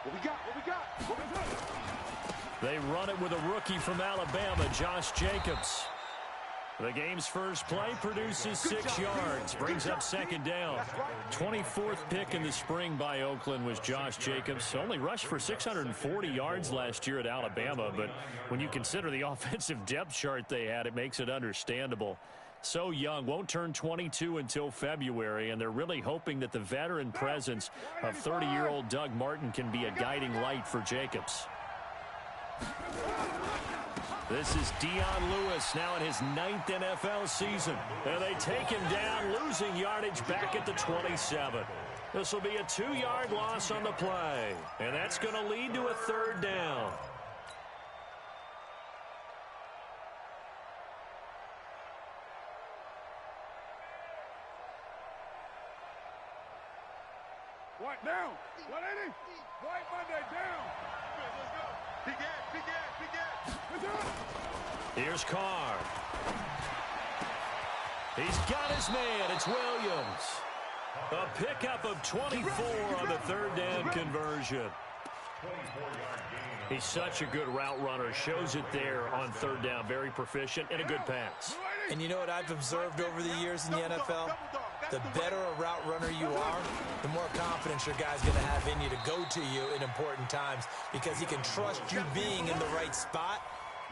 What we got? They run it with a rookie from Alabama, Josh Jacobs. The game's first play produces 6 yards, brings up second down. 24th pick in the spring by Oakland was Josh Jacobs. Only rushed for 640 yards last year at Alabama, but when you consider the offensive depth chart they had, it makes it understandable. So young, won't turn 22 until February, and they're really hoping that the veteran presence of 30-year-old Doug Martin can be a guiding light for Jacobs. This is Dion Lewis now in his 9th NFL season. And they take him down, losing yardage back at the 27. This will be a 2-yard loss on the play. And that's going to lead to a 3rd down. White down. 180. White Monday down. Let's go. Big Ed. Here's Carr. He's got his man. It's Williams. A pickup of 24 on the 3rd down conversion. He's such a good route runner. Shows it there on 3rd down. Very proficient and a good pass. And you know what I've observed over the years in the NFL? The better a route runner you are, the more confidence your guy's going to have in you to go to you in important times because he can trust you being in the right spot,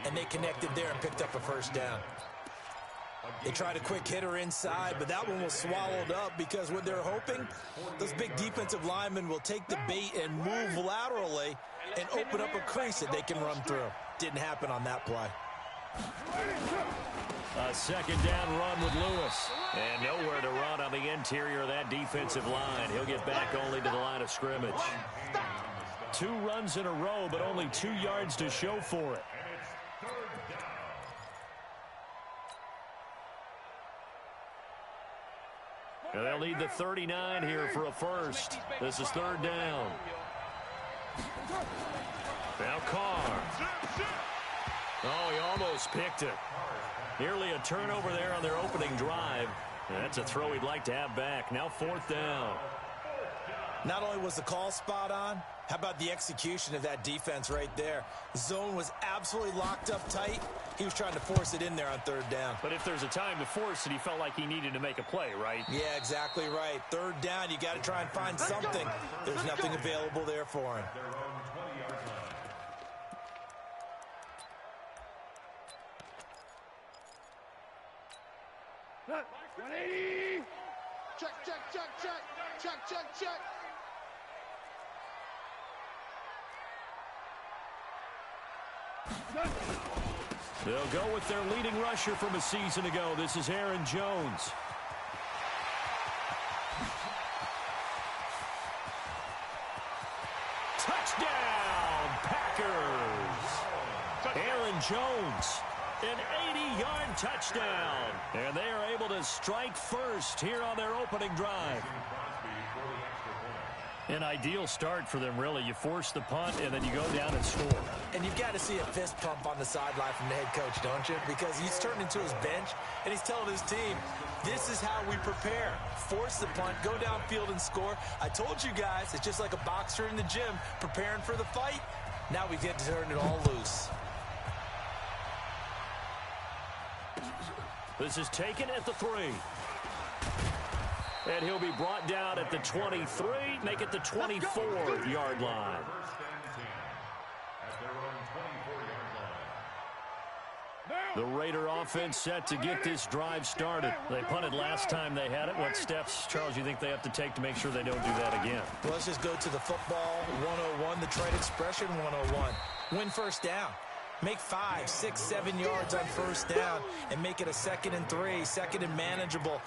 and they connected there and picked up a 1st down. They tried a quick hitter inside, but that one was swallowed up because what they're hoping, those big defensive linemen will take the bait and move laterally and open up a crease that they can run through. Didn't happen on that play. A 2nd down run with Lewis. And nowhere to run on the interior of that defensive line. He'll get back only to the line of scrimmage. 2 runs in a row, but only 2 yards to show for it. And they'll need the 39 here for a first. This is 3rd down. Now Carr. Oh, he almost picked it. Nearly a turnover there on their opening drive. And that's a throw he'd like to have back. Now 4th down. Not only was the call spot on, how about the execution of that defense right there? The zone was absolutely locked up tight. He was trying to force it in there on 3rd down. But if there's a time to force it, he felt like he needed to make a play, right? Yeah, exactly right. 3rd down, you got to try and find something. There's nothing available there for him. Look, 180. Check. They'll go with their leading rusher from a season ago. This is Aaron Jones. Touchdown, Packers! Aaron Jones, an 80-yard touchdown. And they are able to strike first here on their opening drive. An ideal start for them, really. You force the punt, and then you go down and score. And you've got to see a fist pump on the sideline from the head coach, don't you? Because he's turned into his bench, and he's telling his team, this is how we prepare. Force the punt, go downfield and score. I told you guys, it's just like a boxer in the gym preparing for the fight. Now we get to turn it all loose. This is taken at the 3. And he'll be brought down at the 23, make it the 24-yard line. The Raider offense set to get this drive started. They punted last time they had it. What steps, Charles, you think they have to take to make sure they don't do that again? Well, let's just go to the football 101, the trade expression 101. Win 1st down. Make 5, 6, 7 yards on 1st down and make it a 2nd and 3, 2nd and manageable.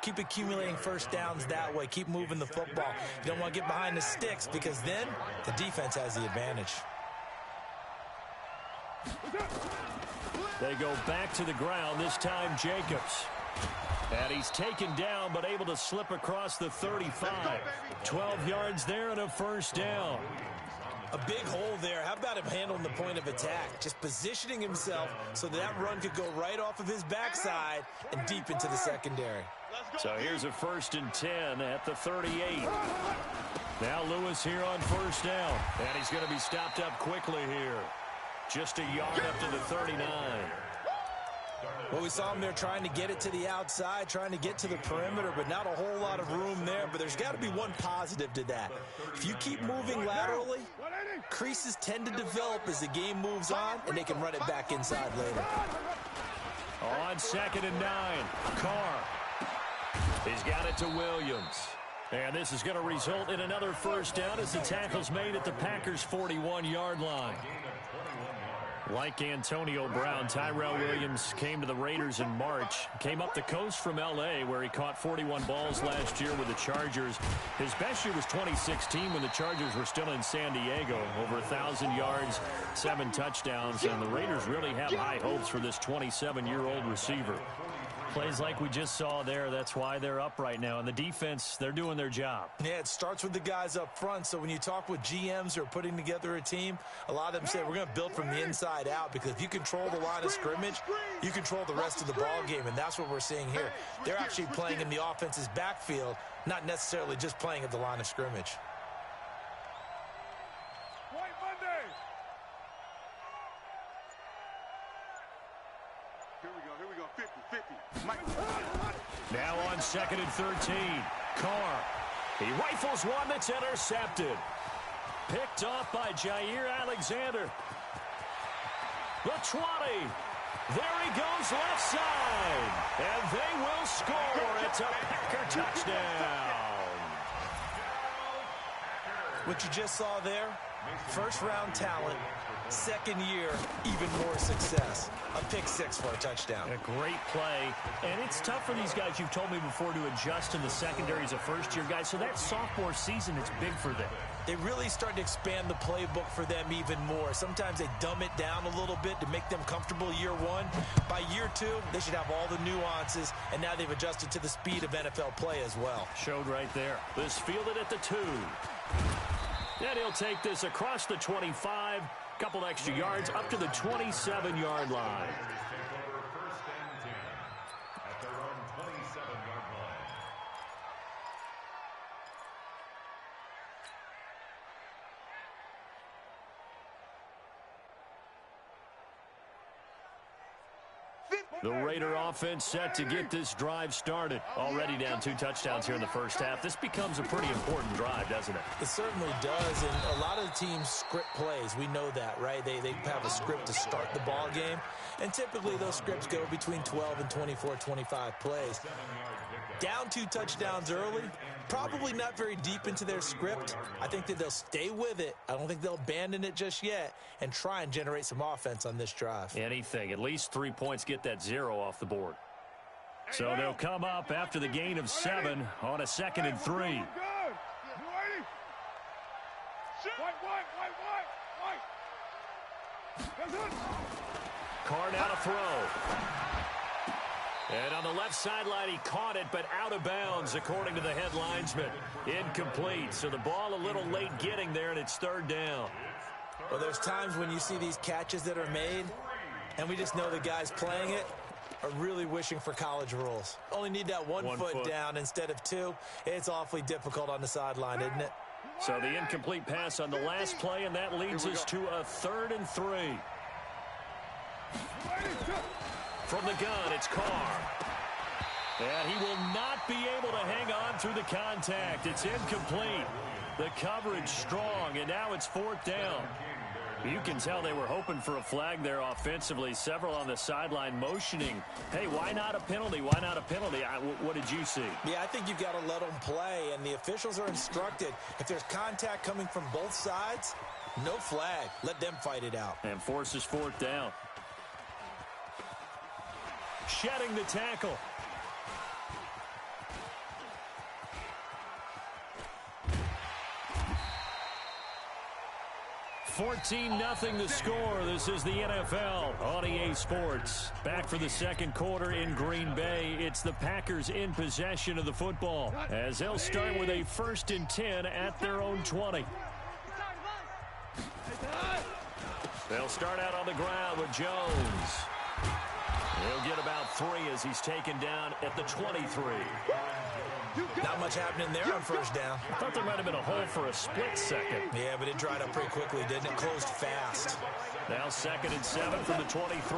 Keep accumulating 1st downs that way. Keep moving the football. You don't want to get behind the sticks because then the defense has the advantage. They go back to the ground, this time Jacobs. And he's taken down but able to slip across the 35. 12 yards there and a 1st down. A big hole there. How about him handling the point of attack? Just positioning himself so that run could go right off of his backside and deep into the secondary. So here's a 1st and 10 at the 38. Now Lewis here on 1st down. And he's going to be stopped up quickly here. Just a yard up to the 39. Well, we saw him there trying to get it to the outside, trying to get to the perimeter, but not a whole lot of room there. But there's got to be one positive to that. If you keep moving laterally, creases tend to develop as the game moves on, and they can run it back inside later. On 2nd and 9, Carr. He's got it to Williams. And this is going to result in another 1st down as the tackle's made at the Packers' 41-yard line. Like Antonio Brown, Tyrell Williams came to the Raiders in March. Came up the coast from L.A., where he caught 41 balls last year with the Chargers. His best year was 2016 when the Chargers were still in San Diego. Over 1,000 yards, 7 touchdowns, and the Raiders really have high hopes for this 27-year-old receiver. Plays like we just saw there, that's why they're up right now. And the defense, they're doing their job. Yeah, it starts with the guys up front. So when you talk with GMs who are putting together a team, a lot of them say we're going to build from the inside out, because if you control the line of scrimmage, you control the rest of the ball game, and that's what we're seeing here. They're actually playing in the offense's backfield, not necessarily just playing at the line of scrimmage. Here we go, 50. Now on 2nd and 13, Carr. He rifles one that's intercepted. Picked off by Jair Alexander. The 20. There he goes left side. And they will score. It's a Packer touchdown. What you just saw there, 1st-round talent, 2nd year, even more success. A pick 6 for a touchdown. A great play. And it's tough for these guys, you've told me before, to adjust in the secondary as a first-year guy. So that sophomore season is big for them. They really start to expand the playbook for them even more. Sometimes they dumb it down a little bit to make them comfortable year 1. By year 2, they should have all the nuances, and now they've adjusted to the speed of NFL play as well. Showed right there. This fielded at the 2. And he'll take this across the 25. Couple extra yards up to the 27-yard line. The Raider offense set to get this drive started. Already down 2 touchdowns here in the first half. This becomes a pretty important drive, doesn't it? It certainly does, and a lot of the teams script plays. We know that, right? They have a script to start the ball game, and typically those scripts go between 12 and 24, 25 plays. Down 2 touchdowns early, probably not very deep into their script. I think that they'll stay with it. I don't think they'll abandon it just yet and try and generate some offense on this drive. Anything. At least 3 points, get that 0 off the board. So they'll come up after the gain of 7 on a 2nd and 3. Carr now to throw. And on the left sideline, he caught it, but out of bounds, according to the head linesman. Incomplete. So the ball a little late getting there, and it's 3rd down. Well, there's times when you see these catches that are made, and we just know the guys playing it are really wishing for college rules. Only need that one foot down instead of 2. It's awfully difficult on the sideline, isn't it? So the incomplete pass on the last play, and that leads us to a 3rd and 3. From the gun, it's Carr. And he will not be able to hang on through the contact. It's incomplete. The coverage strong, and now it's 4th down. You can tell they were hoping for a flag there offensively. Several on the sideline motioning. Hey, why not a penalty? Why not a penalty? What did you see? Yeah, I think you've got to let them play, and the officials are instructed. If there's contact coming from both sides, no flag. Let them fight it out. And forces 4th down. Shedding the tackle. 14-0 the score. This is the NFL on EA Sports. Back for the 2nd quarter in Green Bay. It's the Packers in possession of the football, as they'll start with a 1st and 10 at their own 20. They'll start out on the ground with Jones. He'll get about 3 as he's taken down at the 23. Not much happening there on first down. I thought there might have been a hole for a split second. Yeah, but it dried up pretty quickly, didn't it? Closed fast. Now 2nd and 7 from the 23.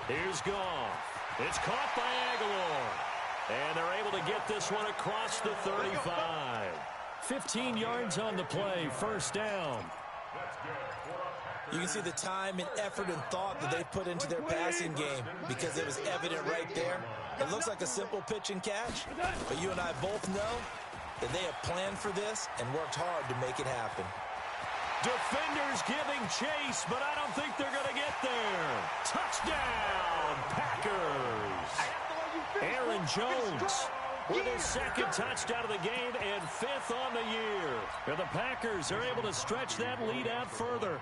Here's Goff. It's caught by Aguilar. And they're able to get this one across the 35. 15 yards on the play, first down. You can see the time and effort and thought that they put into their passing game because it was evident right there. It looks like a simple pitch and catch, but you and I both know that they have planned for this and worked hard to make it happen. Defenders giving chase, but I don't think they're going to get there. Touchdown, Packers. Aaron Jones with his 2nd touchdown of the game and 5th on the year. And the Packers are able to stretch that lead out further.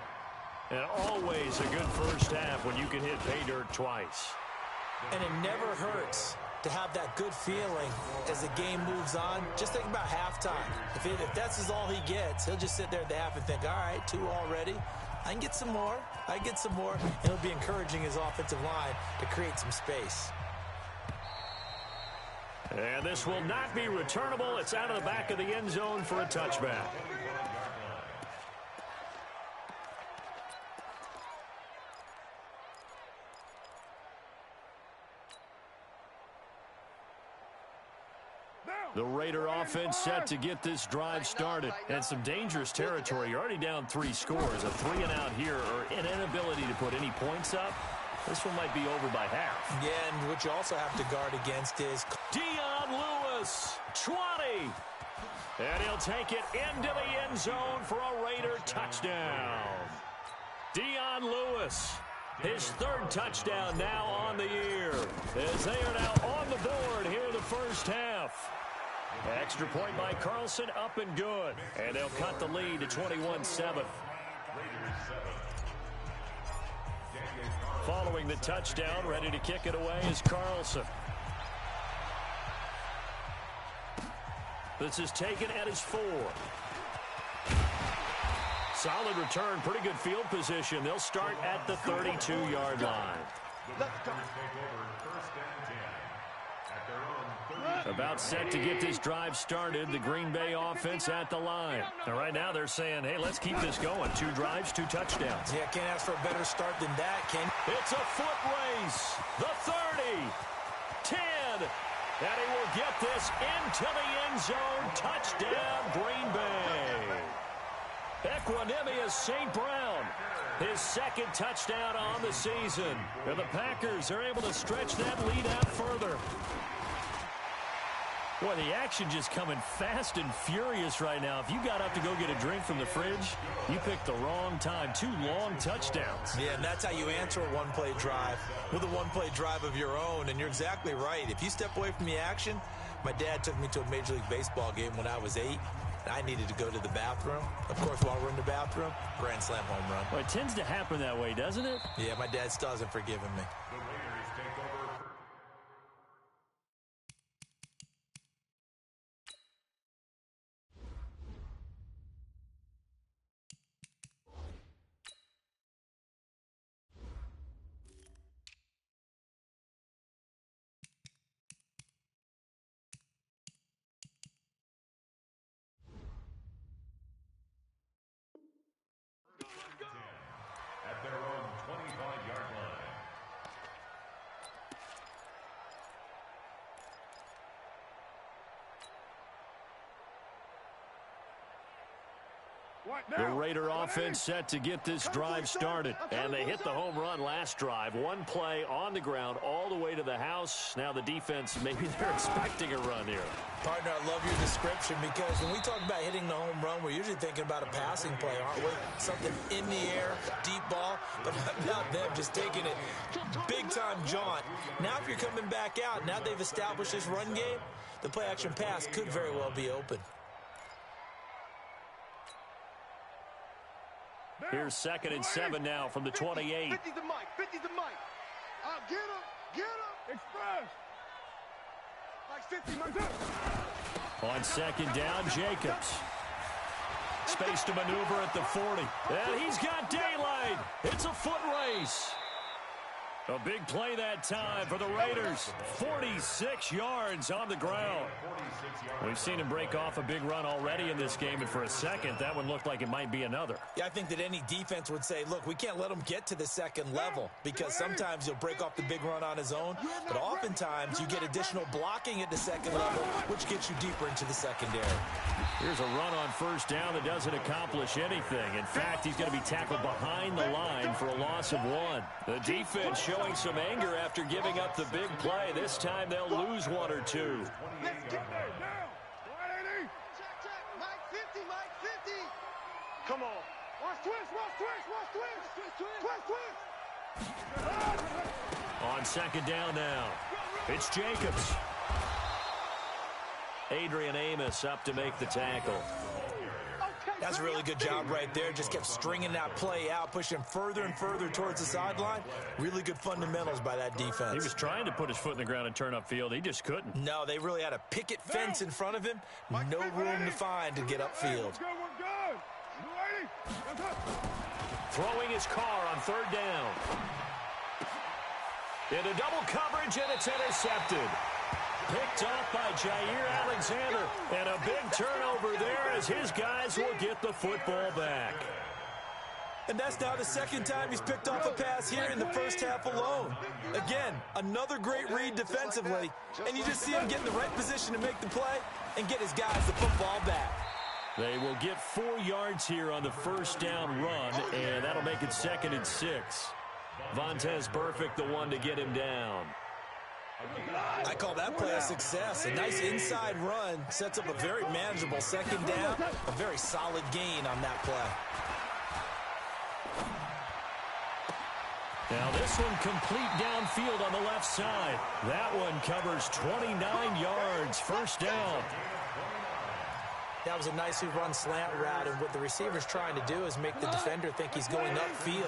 And always a good first half when you can hit pay dirt twice. And it never hurts to have that good feeling as the game moves on. Just think about halftime. If that's all he gets, he'll just sit there at the half and think, all right, 2 already. I can get some more. I can get some more. And he'll be encouraging his offensive line to create some space. And this will not be returnable. It's out of the back of the end zone for a touchback. The Raider offense set to get this drive started. And some dangerous territory. You're already down 3 scores. A 3-and-out here or an inability to put any points up. This one might be over by half. Yeah, and what you also have to guard against is Dion Lewis, 20. And he'll take it into the end zone for a Raider touchdown. Dion Lewis, his 3rd touchdown now on the year. As they are now on the board here in the first half. Extra point by Carlson, up and good. And they'll cut the lead to 21-7. Following the touchdown, ready to kick it away is Carlson. This is taken at his 4. Solid return, pretty good field position. They'll start at the 32-yard line. About set to get this drive started. The Green Bay offense at the line. And right now they're saying, hey, let's keep this going. 2 drives, 2 touchdowns. Yeah, can't ask for a better start than that, Ken. It's a foot race. The 30. 10. And he will get this into the end zone. Touchdown, Green Bay. Equanimous St. Brown. His 2nd touchdown on the season. And the Packers are able to stretch that lead out further. Boy, the action just coming fast and furious right now. If you got up to go get a drink from the fridge, you picked the wrong time. 2 long touchdowns. Yeah, and that's how you answer a one-play drive with a one-play drive of your own. And you're exactly right. If you step away from the action, my dad took me to a Major League Baseball game when I was 8. And I needed to go to the bathroom. Of course, while we're in the bathroom, grand slam home run. Well, it tends to happen that way, doesn't it? Yeah, my dad still hasn't forgiven me. The Raider offense set to get this drive started. And they hit the home run last drive. 1 play on the ground all the way to the house. Now the defense, maybe they're expecting a run here. Partner, I love your description because when we talk about hitting the home run, we're usually thinking about a passing play, aren't we? Something in the air, deep ball, but not them just taking it big-time jaunt. Now if you're coming back out, now they've established this run game, the play-action pass could very well be open. Here's 2nd and 7 now from the 28. 50's the mic. 50's the mic. Get him. Get him. Express. Like 50, my God. On 2nd down, Jacobs. Space to maneuver at the 40. And he's got daylight. It's a foot race. A big play that time for the Raiders. 46 yards on the ground. We've seen him break off a big run already in this game, and for a second, that one looked like it might be another. Yeah, I think that any defense would say, look, we can't let him get to the second level, because sometimes he'll break off the big run on his own, but oftentimes you get additional blocking at the second level, which gets you deeper into the secondary. Here's a run on first down that doesn't accomplish anything. In fact, he's going to be tackled behind the line for a loss of 1. The defense showing some anger after giving up the big play. This time they'll lose 1 or 2. Come on. Watch twist, watch twist, watch twist. Twist, twist. On second down now, it's Jacobs. Adrian Amos up to make the tackle. That's a really good job right there. Just kept stringing that play out, pushing further and further towards the sideline. Really good fundamentals by that defense. He was trying to put his foot in the ground and turn upfield. He just couldn't. No, they really had a picket fence in front of him. No room to find to get upfield. Throwing his car on third down. Into double coverage, and it's intercepted. Picked off by Jair Alexander. And a big turnover there as his guys will get the football back. And that's now the second time he's picked off a pass here in the first half alone. Again, another great read defensively. And you just see him get in the right position to make the play and get his guys the football back. They will get 4 yards here on the first down run, and that'll make it 2nd and 6. Vontaze Burfict, the one to get him down. I call that play a success. A nice inside run sets up a very manageable second down. A very solid gain on that play. Now this one complete downfield on the left side. That one covers 29 yards. First down. That was a nicely run slant route, and what the receiver's trying to do is make the defender think he's going upfield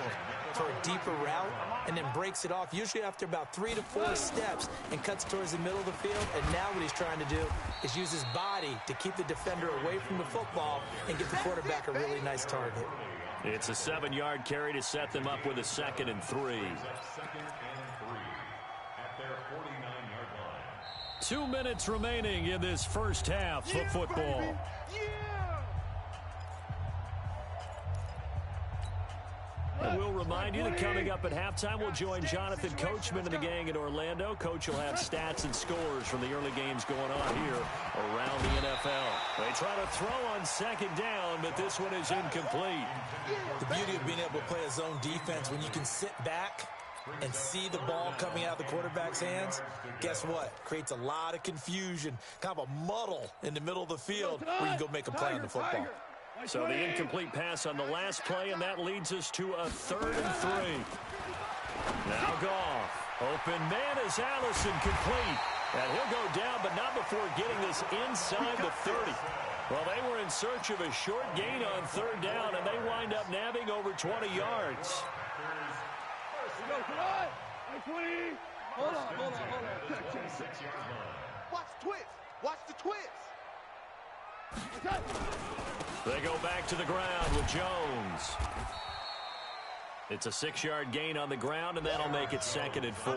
for a deeper route, and then breaks it off, usually after about 3 to 4 steps, and cuts towards the middle of the field. And now what he's trying to do is use his body to keep the defender away from the football and get the quarterback a really nice target. It's a 7-yard carry to set them up with a 2nd and 3. 2 minutes remaining in this first half of football. And we'll remind you that coming up at halftime, we'll join Jonathan Coachman and the gang in Orlando. Coach will have stats and scores from the early games going on here around the NFL. They try to throw on second down, but this one is incomplete. The beauty of being able to play a zone defense when you can sit back and see the ball coming out of the quarterback's hands, guess what? Creates a lot of confusion, kind of a muddle in the middle of the field where you can go make a play on the football. So the incomplete pass on the last play, and that leads us to a 3rd and 3. Now Goff. Open man is Allison, complete. And he'll go down, but not before getting this inside the 30. Well, they were in search of a short gain on 3rd down, and they wind up nabbing over 20 yards. Come on. 20. Hold on. Watch the twist. Watch the twist. They go back to the ground with Jones. It's a 6-yard gain on the ground, and that'll make it 2nd and 4.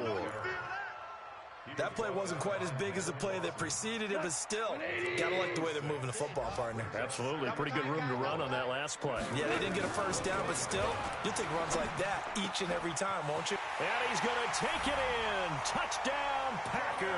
That play wasn't quite as big as the play that preceded it, but still, gotta like the way they're moving the football, partner. Absolutely. Pretty good room to run on that last play. Yeah, they didn't get a first down, but still, you'll take runs like that each and every time, won't you? And he's going to take it in. Touchdown, Packers.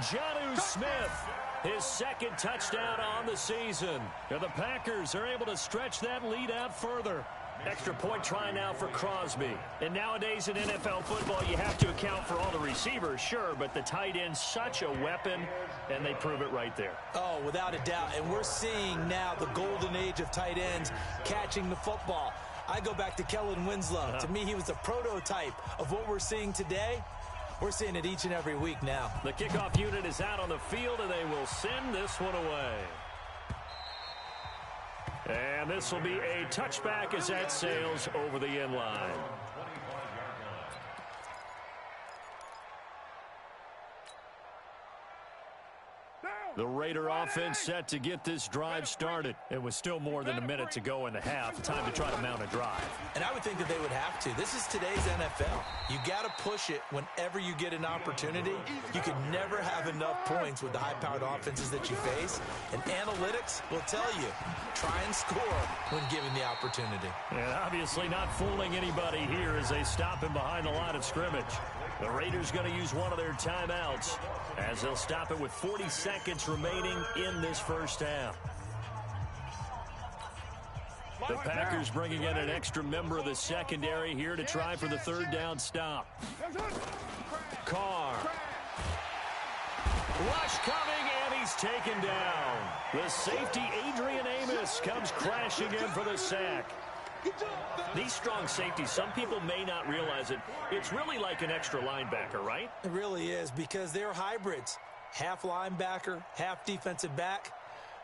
Jonnu Smith, his 2nd touchdown on the season. And the Packers are able to stretch that lead out further. Extra point try now for Crosby. And nowadays in NFL football, you have to account for all the receivers, sure, but the tight end's such a weapon, and they prove it right there. Oh, without a doubt. And we're seeing now the golden age of tight ends catching the football. I go back to Kellen Winslow. To me, he was a prototype of what we're seeing today. We're seeing it each and every week now. The kickoff unit is out on the field, and they will send this one away. And this will be a touchback as that sails over the end line. The Raider offense set to get this drive started. It was still more than a minute to go in the half. Time to try to mount a drive. And I would think that they would have to. This is today's NFL. You got to push it whenever you get an opportunity. You can never have enough points with the high-powered offenses that you face. And analytics will tell you, try and score when given the opportunity. And obviously not fooling anybody here as they stop him behind the line of scrimmage. The Raiders going to use one of their timeouts as they'll stop it with 40 seconds remaining in this first half. The Packers bringing in an extra member of the secondary here to try for the third down stop. Carr. Rush coming, and he's taken down. The safety, Adrian Amos, comes crashing in for the sack. These strong safeties, some people may not realize it. It's really like an extra linebacker, right? It really is, because they're hybrids. Half linebacker, half defensive back.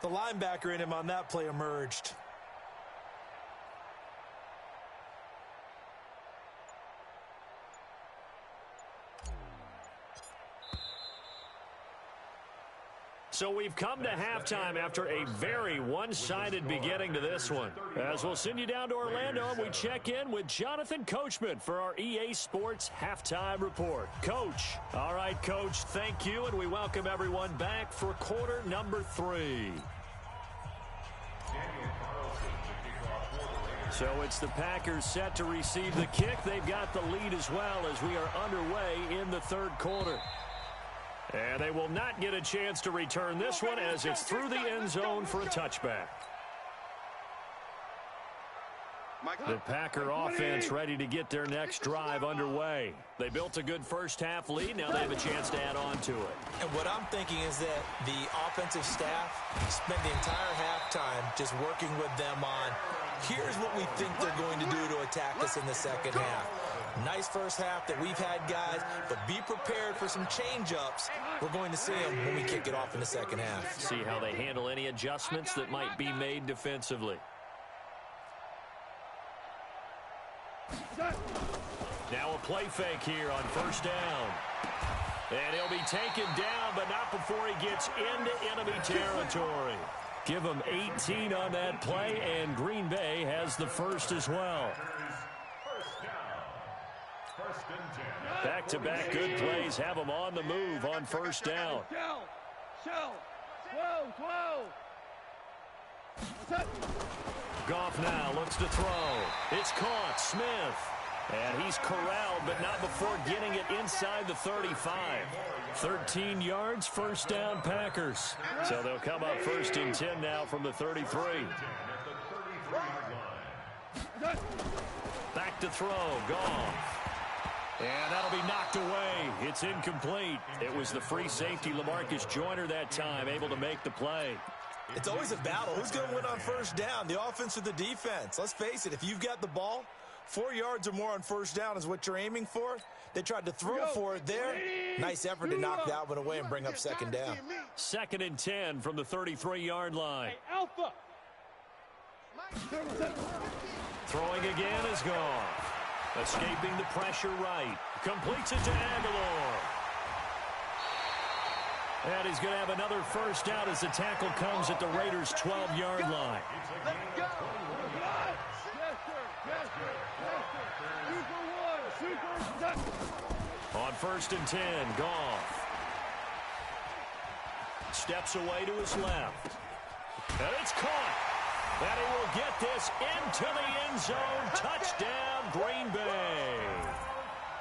The linebacker in him on that play emerged. So we've come to halftime after a very one-sided beginning to this one. As we'll send you down to Orlando, and we check in with Jonathan Coachman for our EA Sports Halftime Report. Coach. All right, Coach, thank you, and we welcome everyone back for quarter number 3. So it's the Packers set to receive the kick. They've got the lead as well as we are underway in the third quarter. And they will not get a chance to return this one as it's through the end zone for a touchback. The Packer offense ready to get their next drive underway. They built a good first half lead. Now they have a chance to add on to it. And what I'm thinking is that the offensive staff spent the entire halftime just working with them on, here's what we think they're going to do to attack us in the second half. Nice first half that we've had, guys, but be prepared for some change-ups. We're going to see them when we kick it off in the second half. See how they handle any adjustments that might be made defensively. Now a play fake here on first down. And he'll be taken down, but not before he gets into enemy territory. Give him 18 on that play, and Green Bay has the first as well. Back-to-back good plays have them on the move on first down. Goff now looks to throw. It's caught. Smith. And he's corralled, but not before getting it inside the 35. 13 yards, first down Packers. So they'll come up first and 10 now from the 33. Back to throw. Goff. And that'll be knocked away. It's incomplete. It was the free safety, LaMarcus Joyner, that time, able to make the play. It's always a battle. Who's going to win on first down, the offense or the defense? Let's face it, if you've got the ball, 4 yards or more on first down is what you're aiming for. They tried to throw for it there. Nice effort to knock that one away and bring up second down. Second and 10 from the 33-yard line. Alpha. Throwing again is gone. Escaping the pressure right. Completes it to Aguilar. And he's going to have another first down as the tackle comes at the Raiders' 12-yard line. On first and 10, Goff. Steps away to his left. And it's caught. And he will get this into the end zone. Touchdown, Green Bay.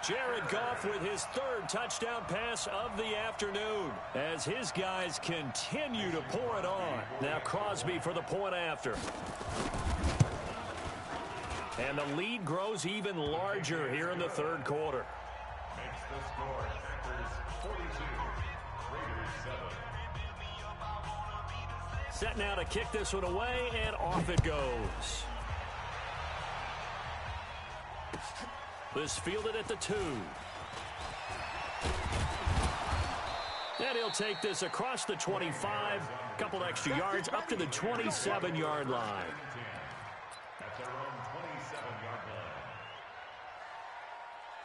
Jared Goff with his third touchdown pass of the afternoon as his guys continue to pour it on. Now Crosby for the point after. And the lead grows even larger here in the third quarter. Makes the score Packers 42, Raiders 7. Set now to kick this one away, and off it goes. This fielded at the 2. And he'll take this across the 25, a couple extra yards up to the 27-yard line. At their own 27-yard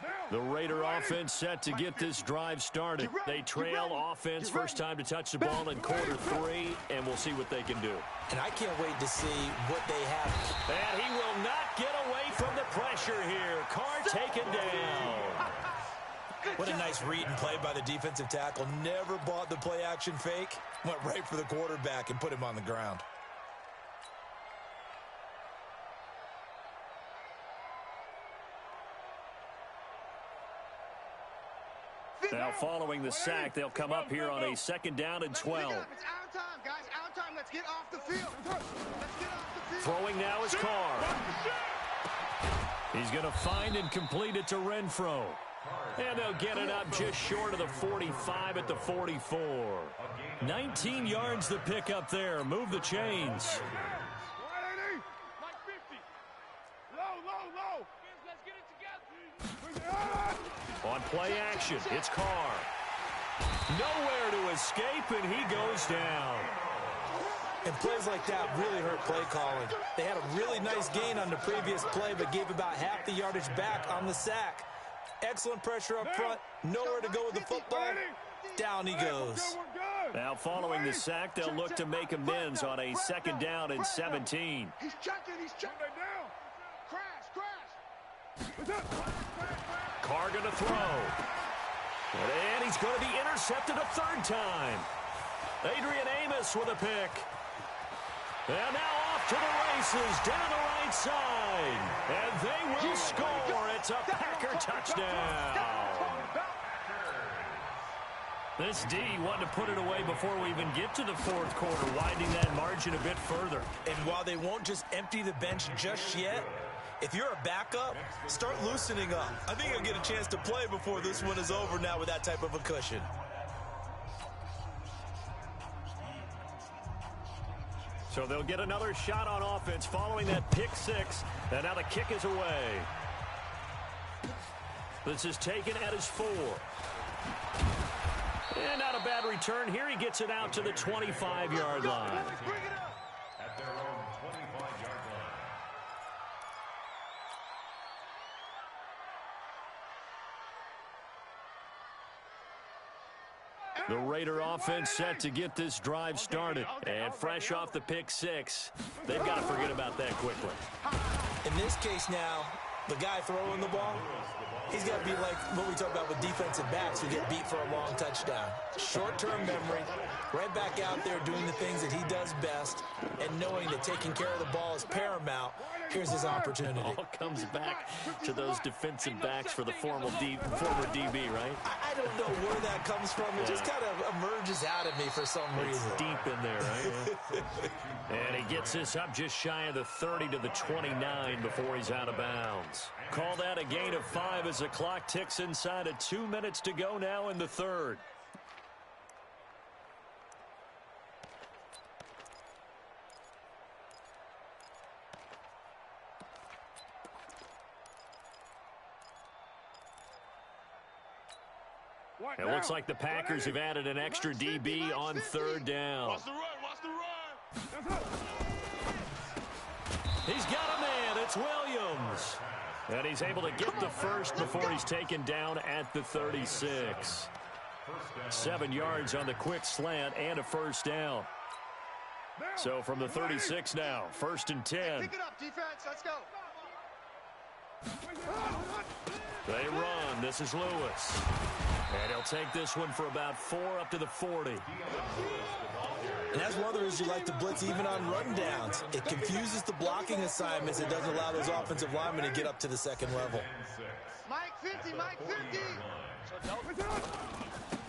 line. The Raider offense set to get this drive started. They trail offense first time to touch the ball in quarter 3, and we'll see what they can do. And I can't wait to see what they have. And he will not get away from the pressure here. Carr taken down. What a nice read and play by the defensive tackle. Never bought the play-action fake. Went right for the quarterback and put him on the ground. Now, following the sack, they'll come up here on a 2nd down and 12. It's our time, guys. Our time. Let's get off the field. Let's get off the field. Throwing now is Carr. He's going to find and complete it to Renfro. And they'll get it up just short of the 45 at the 44. 19 yards the pick up there. Move the chains. Like 50. Low. Let's get it together. On play action, it's Carr. Nowhere to escape, and he goes down. And plays like that really hurt play calling. They had a really nice gain on the previous play, but gave about half the yardage back on the sack. Excellent pressure up front. Nowhere to go with the football. Down he goes. Now, following the sack, they'll look to make amends on a 2nd down and 17. He's checking. Crash. Carr going to throw. And he's going to be intercepted a 3rd time. Adrian Amos with a pick. And now off to the races down the right side. And they will score. It's a Packer touchdown. This D wanted to put it away before we even get to the 4th quarter, widening that margin a bit further. And while they won't just empty the bench just yet, if you're a backup, start loosening up. I think you'll get a chance to play before this one is over now with that type of a cushion. So they'll get another shot on offense following that pick 6. And now the kick is away. This is taken at his 4. And not a bad return here. He gets it out to the 25-yard line. At their own 25-yard line. The Raider offense set to get this drive started. And fresh off the pick 6, they've got to forget about that quickly. In this case now, the guy throwing the ball, he's got to be like what we talk about with defensive backs who get beat for a long touchdown. Short-term memory, right back out there doing the things that he does best, and knowing that taking care of the ball is paramount. Here's his opportunity. All comes back to those defensive backs for the former DB, right? I don't know where that comes from. It just kind of emerges out of me for some reason. It's deep in there, right? And he gets this up just shy of the 30 to the 29 before he's out of bounds. Call that a gain of 5 as the clock ticks inside of 2 minutes to go now in the 3rd. It looks like the Packers have added an extra DB on 3rd down. Watch the run. He's got a man. It's Williams. And he's able to get the first before he's taken down at the 36. 7 yards on the quick slant and a 1st down. So from the 36 now, 1st and 10. Pick it up, defense. Let's go. They run. This is Lewis. And he'll take this one for about 4 up to the 40. And that's one of the reasons you like to blitz even on rundowns. It confuses the blocking assignments. It doesn't allow those offensive linemen to get up to the 2nd level. Mike 50.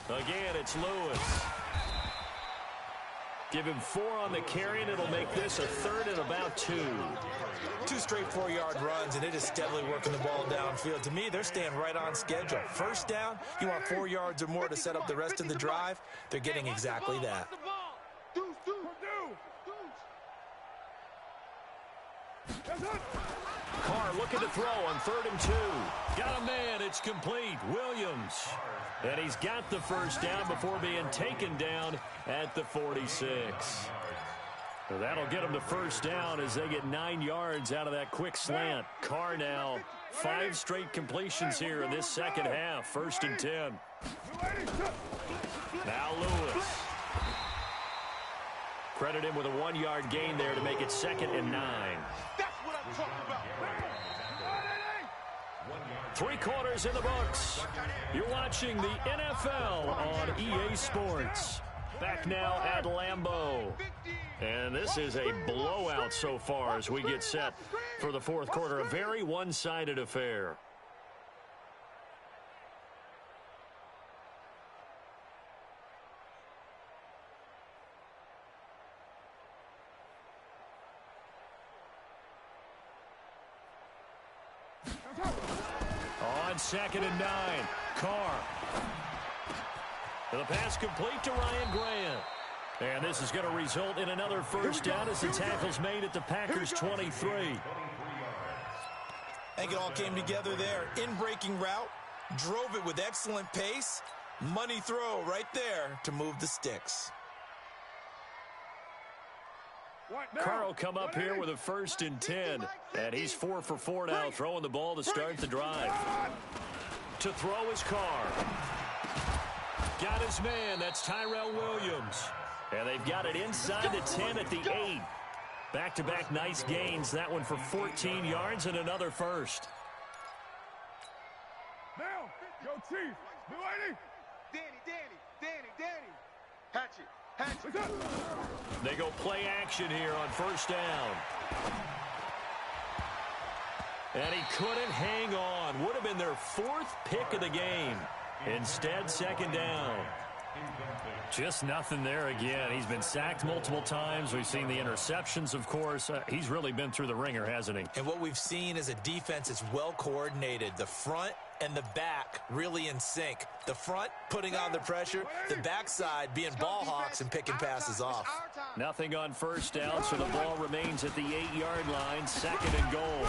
Again, it's Lewis. Give him 4 on the carry, and it'll make this a 3rd and about 2. 2 straight 4-yard runs, and it is steadily working the ball downfield. To me, they're staying right on schedule. 1st down, you want 4 yards or more to set up the rest of the drive. They're getting exactly that. Carr looking to throw on 3rd and 2. Got a man. It's complete. Williams. And he's got the 1st down before being taken down at the 46. So that'll get them the first down as they get 9 yards out of that quick slant. Carr now 5 straight completions here in this second half. 1st and 10. Now Lewis. Credit him with a 1-yard gain there to make it 2nd and 9. That's what I'm talking about. 3 quarters in the books. You're watching the NFL on EA Sports. Back now at Lambeau. And this is a blowout so far as we get set for the 4th quarter. A very one-sided affair. On 2nd and 9, Carr. The pass complete to Ryan Grant. And this is going to result in another first down as the tackle's made at the Packers' 23. I think it all came together there. In-breaking route, drove it with excellent pace. Money throw right there to move the sticks. Carr will come up here with a 1st and 10. And he's 4 for 4 now, throwing the ball to start the drive. To throw is Carr. Got his man. That's Tyrell Williams. And they've got it inside the 10 at the 8. Back-to-back nice gains. That one for 14 yards and another first. Now, go Chief. Blue 80. Danny. Hatchet. They go play action here on 1st down. And he couldn't hang on. Would have been their 4th pick of the game. Instead, 2nd down. Just nothing there again. He's been sacked multiple times. We've seen the interceptions, of course. He's really been through the ringer, hasn't he? And what we've seen is a defense that's well coordinated. The front and the back really in sync. The front putting on the pressure, the backside being ball hawks and picking passes off. Nothing on 1st down, so the ball remains at the 8-yard line. 2nd and goal.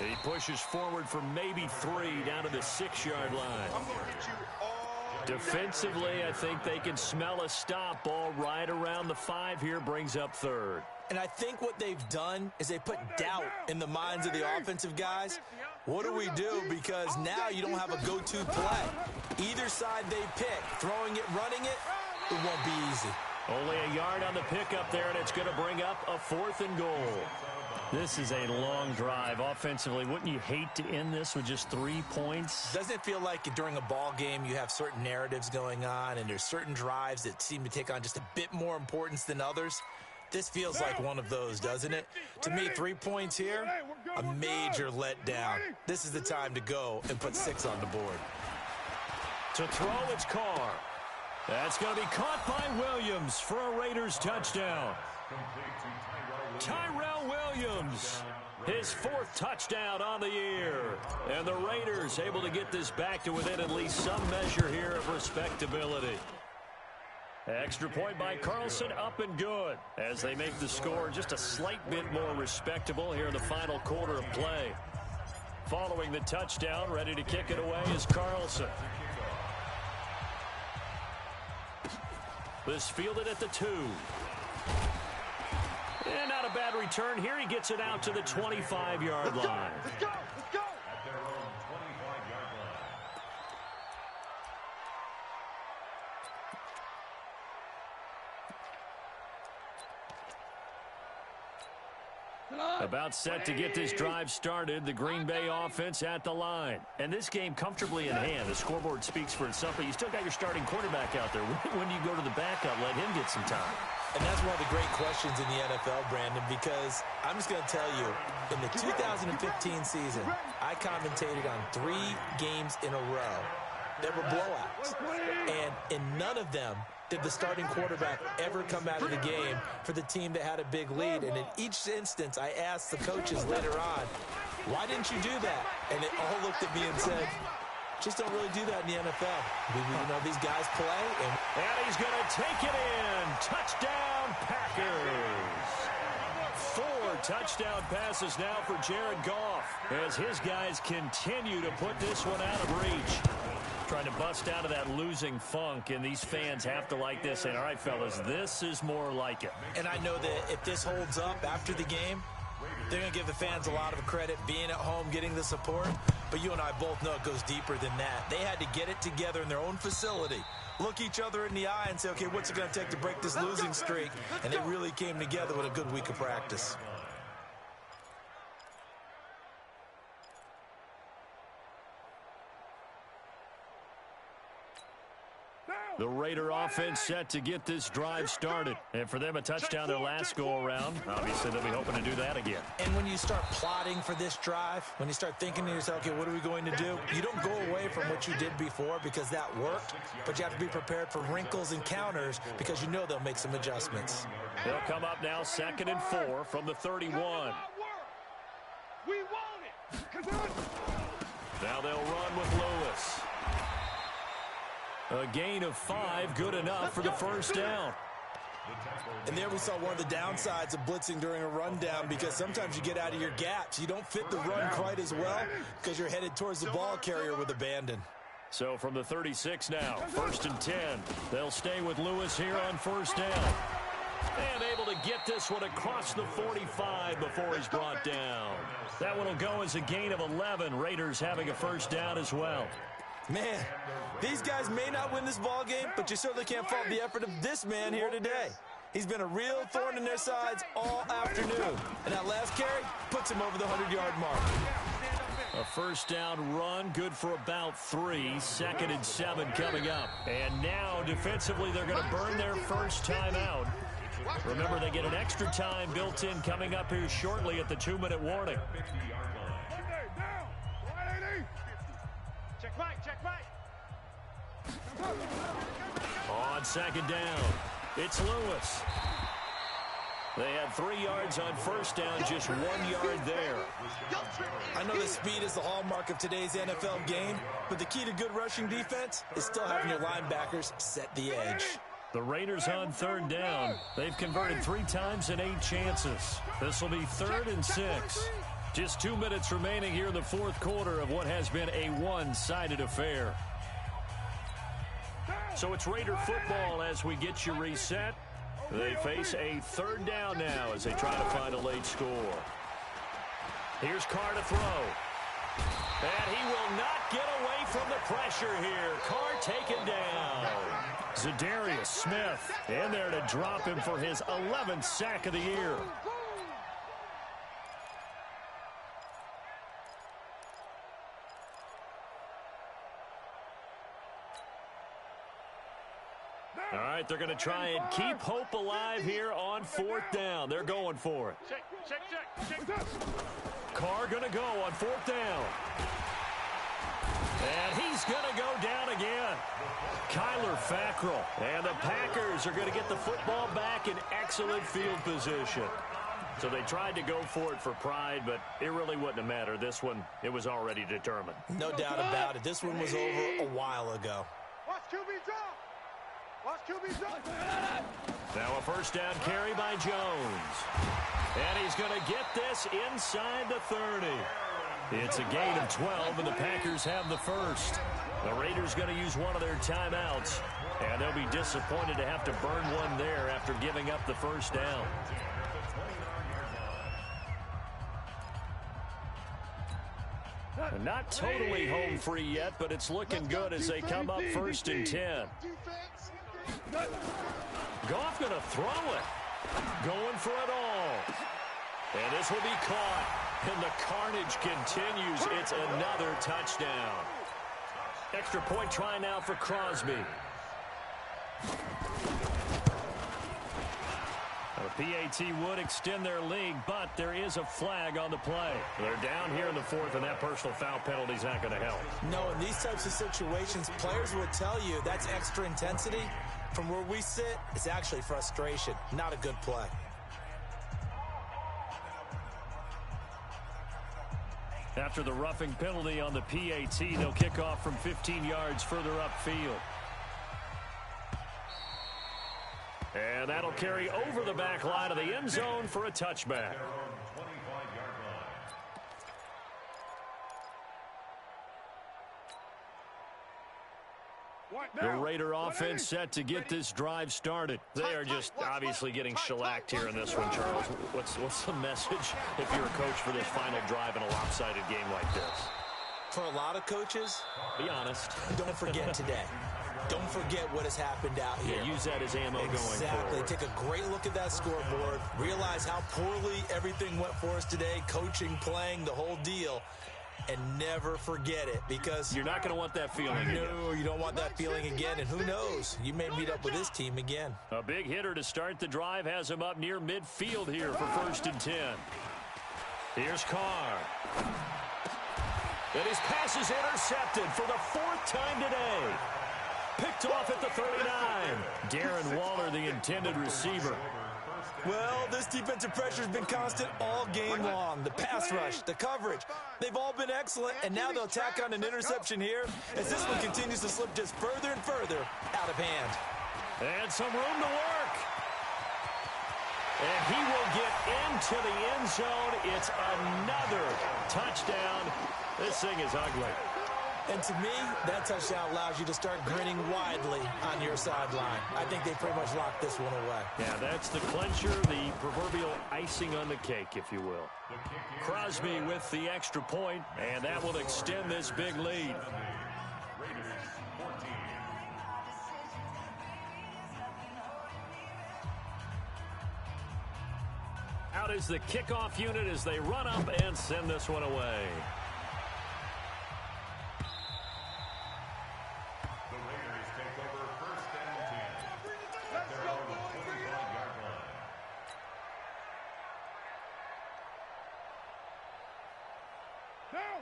He pushes forward for maybe 3 down to the 6-yard line. Defensively, I think they can smell a stop. Ball right around the 5 here, brings up 3rd. And I think what they've done is they put doubt in the minds of the offensive guys. What do we do? Because now you don't have a go-to play. Either side they pick, throwing it, running it, it won't be easy. Only a yard on the pickup there, and it's going to bring up a 4th and goal. This is a long drive offensively. Wouldn't you hate to end this with just 3 points? Doesn't it feel like during a ball game you have certain narratives going on and there's certain drives that seem to take on just a bit more importance than others? This feels like one of those, doesn't it? To me, 3 points here, a major letdown. This is the time to go and put 6 on the board. To throw, it's Carr. That's going to be caught by Williams for a Raiders touchdown. Tyrell Williams, his 4th touchdown on the year. And the Raiders able to get this back to within at least some measure here of respectability. Extra point by Carlson, up and good, as they make the score just a slight bit more respectable here in the final quarter of play. Following the touchdown, ready to kick it away is Carlson. This fielded at the 2. And not a bad return here. He gets it out to the 25-yard line. Let's go. At their own 25-yard line. About set to get this drive started. The Green Bay offense at the line. And this game comfortably in hand. The scoreboard speaks for itself, but you still got your starting quarterback out there. When do you go to the backup? Let him get some time. And that's one of the great questions in the NFL, Brandon, because I'm just going to tell you, in the 2015 season, I commentated on 3 games in a row that were blowouts. And in none of them did the starting quarterback ever come out of the game for the team that had a big lead. And in each instance, I asked the coaches later on, why didn't you do that? And they all looked at me and said, just don't really do that in the NFL. You know, these guys play. And he's going to take it in. Touchdown, Packers. 4 touchdown passes now for Jared Goff as his guys continue to put this one out of reach. Trying to bust out of that losing funk, and these fans have to like this. And all right, fellas, this is more like it. And I know that if this holds up after the game, they're going to give the fans a lot of credit being at home, getting the support. But you and I both know it goes deeper than that. They had to get it together in their own facility, look each other in the eye and say, okay, what's it going to take to break this losing streak? And they really came together with a good week of practice. The Raider offense set to get this drive started. And for them, a touchdown their last go-around. Obviously, they'll be hoping to do that again. And when you start plotting for this drive, when you start thinking to yourself, okay, what are we going to do? You don't go away from what you did before because that worked, but you have to be prepared for wrinkles and counters because you know they'll make some adjustments. They'll come up now 2nd and 4 from the 31. We want it. Now they'll run with Lewis. A gain of 5, good enough for the first down. And there we saw one of the downsides of blitzing during a rundown because sometimes you get out of your gaps. You don't fit the run quite as well because you're headed towards the ball carrier with abandon. So from the 36 now, 1st and 10. They'll stay with Lewis here on first down. And able to get this one across the 45 before he's brought down. That one will go as a gain of 11. Raiders having a first down as well. Man, these guys may not win this ball game, but you certainly can't fault the effort of this man here today. He's been a real thorn in their sides all afternoon. And that last carry puts him over the 100-yard mark. A first down run, good for about 3. 2nd and 7 coming up. And now, defensively, they're going to burn their first time out. Remember, they get an extra time built in coming up here shortly at the 2-minute warning. Check right. On 2nd down, it's Lewis. They had 3 yards on first down, just 1 yard there. I know that speed is the hallmark of today's NFL game, but the key to good rushing defense is still having your linebackers set the edge. The Raiders on 3rd down. They've converted 3 times in 8 chances. This will be 3rd and 6. Just 2 minutes remaining here in the 4th quarter of what has been a one-sided affair. So it's Raider football as we get you reset. They face a 3rd down now as they try to find a late score. Here's Carr to throw. And he will not get away from the pressure here. Carr taken down. Zadarius Smith in there to drop him for his 11th sack of the year. All right, they're going to try and keep hope alive here on 4th down. They're going for it. Check. Carr going to go on 4th down. And he's going to go down again. Kyler Fackrell. And the Packers are going to get the football back in excellent field position. So they tried to go for it for pride, but it really wouldn't have mattered. This one, it was already determined. No doubt about it. This one was over a while ago. Watch QB drop. Now a first down carry by Jones. And he's going to get this inside the 30. It's a gain of 12, and the Packers have the first. The Raiders going to use one of their timeouts, and they'll be disappointed to have to burn one there after giving up the first down. Not totally home free yet, but it's looking good as they come up 1st and 10. Goff going to throw it. Going for it all. And this will be caught. And the carnage continues. It's another touchdown. Extra point try now for Crosby. The PAT would extend their lead, but there is a flag on the play. They're down here in the 4th, and that personal foul penalty is not going to help. No, in these types of situations, players will tell you that's extra intensity. From where we sit, it's actually frustration, not a good play. After the roughing penalty on the PAT, they'll kick off from 15 yards further upfield. And that'll carry over the back line of the end zone for a touchback. The Raider offense set to get this drive started. They are just obviously getting shellacked here in this one, Charles. What's the message if you're a coach for this final drive in a lopsided game like this? For a lot of coaches, be honest. Don't forget today. Don't forget what has happened out here. Yeah, use that as ammo going forward. Exactly. Take a great look at that scoreboard. Realize how poorly everything went for us today. Coaching, playing, the whole deal. And never forget it, because you're not going to want that feeling again. No, you don't want that feeling again. And who knows? You may meet up with this team again. A big hitter to start the drive has him up near midfield here for 1st and 10. Here's Carr. And his pass is intercepted for the 4th time today. Picked off at the 39. Darren Waller, the intended receiver. Well, this defensive pressure has been constant all game long. The pass rush, the coverage, they've all been excellent, and now they'll tack on an interception here as this one continues to slip just further and further out of hand. And some room to work. And he will get into the end zone. It's another touchdown. This thing is ugly. And to me, that touchdown allows you to start grinning widely on your sideline. I think they pretty much locked this one away. Yeah, that's the clincher, the proverbial icing on the cake, if you will. Crosby with the extra point, and that will extend this big lead. Out is the kickoff unit as they run up and send this one away.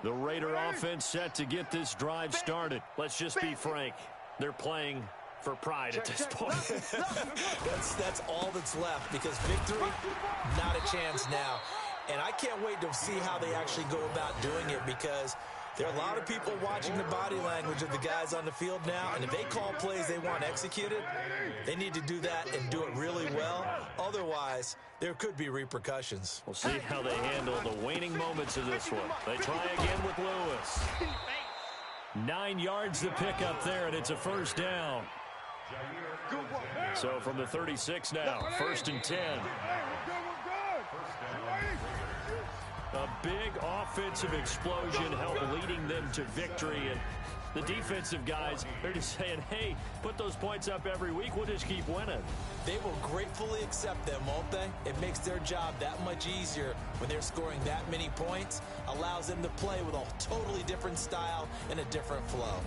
The Raider offense set to get this drive started. Let's just be frank. They're playing for pride at this point. That's all that's left, because victory, not a chance now. And I can't wait to see how they actually go about doing it, because there are a lot of people watching the body language of the guys on the field now, and if they call plays they want executed, they need to do that and do it really well. Otherwise, there could be repercussions. We'll see how they handle the waning moments of this one. They try again with Lewis. 9 yards to pick up there, and it's a 1st down. So from the 36 now, 1st and 10. A big offensive explosion helped leading them to victory. And the defensive guys, they're just saying, hey, put those points up every week. We'll just keep winning. They will gratefully accept them, won't they? It makes their job that much easier when they're scoring that many points. Allows them to play with a totally different style and a different flow.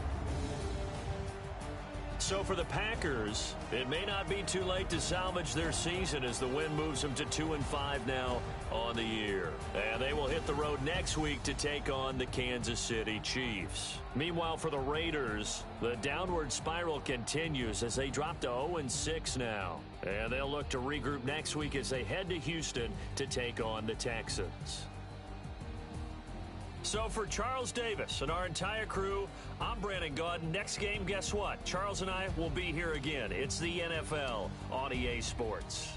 So for the Packers, it may not be too late to salvage their season as the win moves them to 2-5 now on the year. And they will hit the road next week to take on the Kansas City Chiefs. Meanwhile, for the Raiders, the downward spiral continues as they drop to 0-6 now. And they'll look to regroup next week as they head to Houston to take on the Texans. So for Charles Davis and our entire crew, I'm Brandon Gaudin. Next game, guess what? Charles and I will be here again. It's the NFL on EA Sports.